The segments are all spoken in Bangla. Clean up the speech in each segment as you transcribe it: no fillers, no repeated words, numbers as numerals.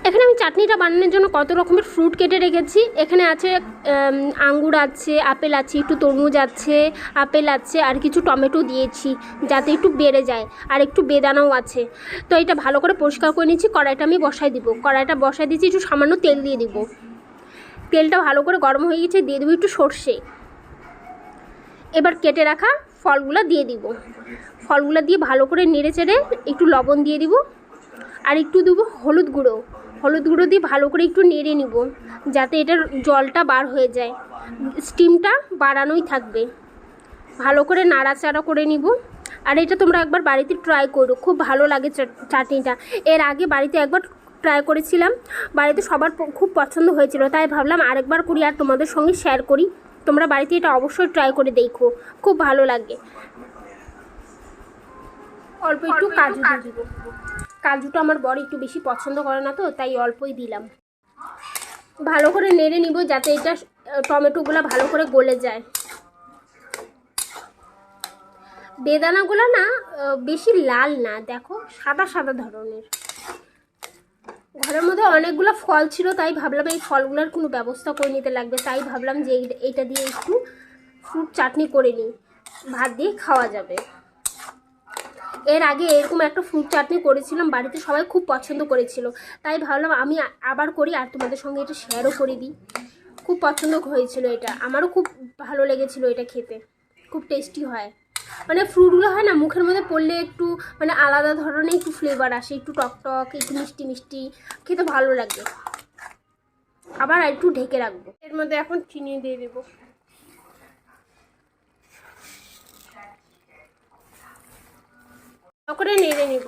এখানে আমি চাটনিটা বানানোর জন্য কত রকমের ফ্রুট কেটে রেখেছি। এখানে আছে আঙ্গুর আছে, আপেল আছে, একটু তরমুজ আছে, আপেল আছে, আর কিছু টমেটো দিয়েছি যাতে একটু বেড়ে যায়, আর একটু বেদানাও আছে। তো এটা ভালো করে পরিষ্কার করে নিচ্ছি। কড়াইটা আমি বসাই দিব, কড়াইটা বসাই দিচ্ছি, একটু সামান্য তেল দিয়ে দিব। তেলটা ভালো করে গরম হয়ে গেছে, দিয়ে দেবো একটু সর্ষে। এবার কেটে রাখা ফলগুলো দিয়ে দিব। ফলগুলো দিয়ে ভালো করে নেড়ে চেড়ে একটু লবণ দিয়ে দিব, আর একটু দেবো হলুদ গুঁড়ো। হলুদ গুঁড়ো দিয়ে ভালো করে একটু নেড়ে নিব যাতে এটার জলটা বার হয়ে যায়, স্টিমটা বাড়ানোই থাকবে। ভালো করে নাড়াচাড়া করে নিব। আর এটা তোমরা একবার বাড়িতে ট্রাই করো, খুব ভালো লাগে চাটনিটা। এর আগে বাড়িতে একবার ট্রাই করেছিলাম, বাড়িতে সবার খুব পছন্দ হয়েছিল, তাই ভাবলাম আরেকবার করি আর তোমাদের সঙ্গে শেয়ার করি। তোমরা বাড়িতে এটা অবশ্যই ট্রাই করে দেখো, খুব ভালো লাগে। অল্প একটু কাজু দিয়ে দিব। কাজুটা আমার বড় একটু বেশি পছন্দ করে না, তো তাই অল্পই দিলাম। ভালো করে নেড়ে নিব যাতে এটা টমেটোগুলো ভালো করে গলে যায়। বেদানাগুলো না বেশি লাল না, দেখো সাদা সাদা ধরনের। ঘরের মধ্যে অনেকগুলো ফল ছিল, তাই ভাবলাম এই ফলগুলোর কোনো ব্যবস্থা করে নিতে লাগবে, তাই ভাবলাম যে এইটা দিয়ে একটু ফ্রুট চাটনি করে নিই, ভাত দিয়ে খাওয়া যাবে। এর আগে এরকম একটা ফ্রুট চাটনি করেছিলাম, বাড়িতে সবাই খুব পছন্দ করেছিল, তাই ভাবলাম আমি আবার করি আর তোমাদের সঙ্গে এটা শেয়ারও করে দিই। খুব পছন্দ হয়েছিল এটা, আমারও খুব ভালো লেগেছিল এটা খেতে, খুব টেস্টি হয়। মানে ফ্রুটগুলো হয় না, মুখের মধ্যে পড়লে একটু মানে আলাদা ধরনের একটু ফ্লেভার আসে, একটু টকটক, একটু মিষ্টি মিষ্টি, খেতে ভালো লাগে। আবার একটু ঢেকে রাখবো। এর মধ্যে এখন চিনি দিয়ে দেবো। করে নেড়ে নিব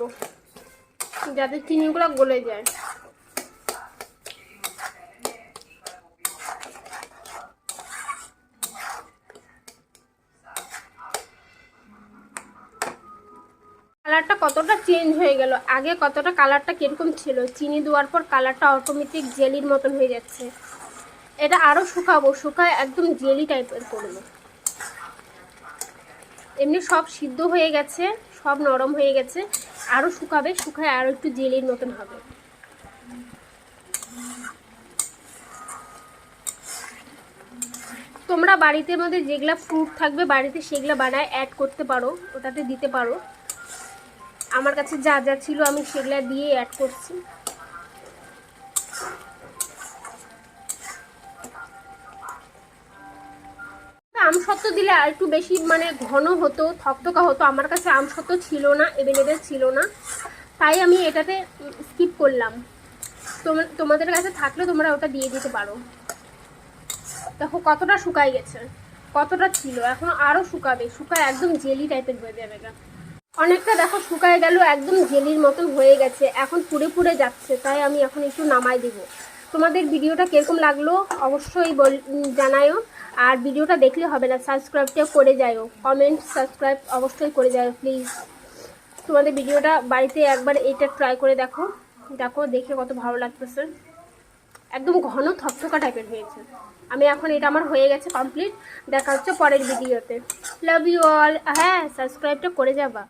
যাতে চিনিগুলো গলে যায়। কালারটা কতটা চেঞ্জ হয়ে গেল, আগে কতটা কালারটা কীরকম ছিল, চিনি দেওয়ার পর কালারটা অটোমেটিক জেলির মতন হয়ে যাচ্ছে। এটা আরও শুকাবো, শুকায় একদম জেলি টাইপের করবো। এমনি সব সিদ্ধ হয়ে গেছে, সব নরম হয়ে গেছে, আরও শুকাবে, শুকায় আরও একটু জেলির মতন হবে। তোমরা বাড়িতে মধ্যে যেগুলা ফ্রুট থাকবে বাড়িতে সেগুলো বানায় অ্যাড করতে পারো, ওটাতে দিতে পারো। আমার কাছে যা যা ছিল আমি সেগুলা দিয়ে অ্যাড করছি। আমসত্ত্ব দিলে আর একটু বেশি মানে ঘন হতো, থকথকা হতো। আমার কাছে আমসত্ত্ব ছিল না, অ্যাভেলেবেল ছিল না, তাই আমি এটাতে স্কিপ করলাম। তোমাদের কাছে থাকলে তোমরা ওটা দিয়ে দিতে পারো। দেখো কতটা শুকাই গেছে, কতটা ছিল, এখন আরও শুকাবে, শুকায় একদম জেলি টাইপের হয়ে যাবে। অনেকটা দেখো শুকায় গেল, একদম জেলির মতন হয়ে গেছে, এখন পুড়ে পুড়ে যাচ্ছে, তাই আমি এখন একটু নামাই দিব। তোমাদের ভিডিওটা কীরকম লাগলো অবশ্যই জানায়ও। আর ভিডিওটা দেখলে হবে না, সাবস্ক্রাইবটা করে যাও, কমেন্ট সাবস্ক্রাইব অবশ্যই করে যাও প্লিজ। তোমাদের ভিডিওটা বাড়িতে একবার এটা ট্রাই করে দেখো, দেখো দেখে কত ভালো লাগতেছে, একদম ঘন থকথকা টাইপের হয়েছে। আমি এখন এটা আমার হয়ে গেছে কমপ্লিট। দেখা হচ্ছে পরের ভিডিওতে। Love you all. হ্যাঁ, সাবস্ক্রাইবটা করে যাবা।